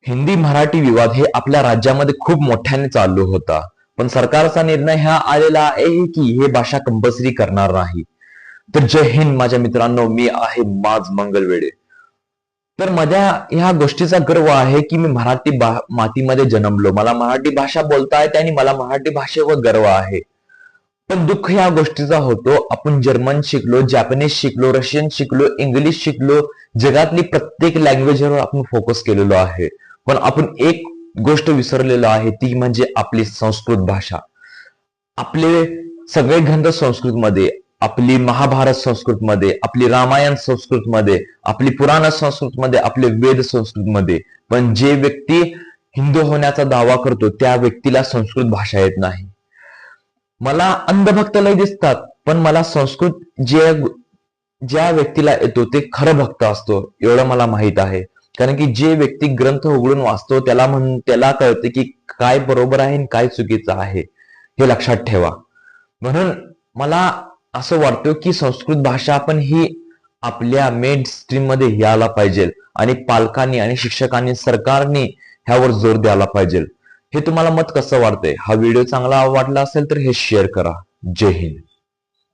हिंदी मराठी विवाद हे आपल्या राज्यामध्ये खूप मोठ्याने चालू होता. पण सरकारचा निर्णय हा आलेला आहे की हे भाषा कंपल्सरी करणार नाही. तर जय हिंद माझ्या मित्रांनो, मी आहे माज मंगलवेडे. तर माझ्या ह्या गोष्टीचा गर्व आहे की मी मातीमध्ये जन्मलो. मला मराठी भाषा बोलता येते आणि मला मराठी भाषेवर गर्व आहे. पण दुःख या गोष्टीचा होतो, आपण जर्मन शिकलो, जॅपनीज शिकलो, रशियन शिकलो, इंग्लिश शिकलो, जगातली प्रत्येक लँग्वेजवर आपण फोकस केलेलो आहे. पण आपण एक गोष्ट विसरलेलो आहे, ती म्हणजे आपली संस्कृत भाषा. आपले सगळे ग्रंथ संस्कृतमध्ये, आपली महाभारत संस्कृतमध्ये, आपली रामायण संस्कृतमध्ये, आपली पुराण संस्कृतमध्ये, आपले वेद संस्कृतमध्ये. पण जे व्यक्ती हिंदू होण्याचा दावा करतो त्या व्यक्तीला संस्कृत भाषा येत नाही. मला अंधभक्त लय दिसतात, पण मला संस्कृत ज्या व्यक्तीला येतो ते खरं भक्त असतो एवढं मला माहित आहे. कारण की जे व्यक्ती ग्रंथ उघडून वाचतो त्याला कळते की काय बरोबर आहे आणि काय चुकीचं आहे, हे लक्षात ठेवा. म्हणून मला असं वाटतं की संस्कृत भाषा आपण ही आपल्या मेन स्ट्रीम मध्ये यायला पाहिजे आणि पालकांनी आणि शिक्षकांनी सरकारने ह्यावर जोर द्यायला पाहिजे. हे तुम्हाला मत कसं वाटतंय? हा व्हिडिओ चांगला वाटला असेल तर हे शेअर करा. जय हिंद.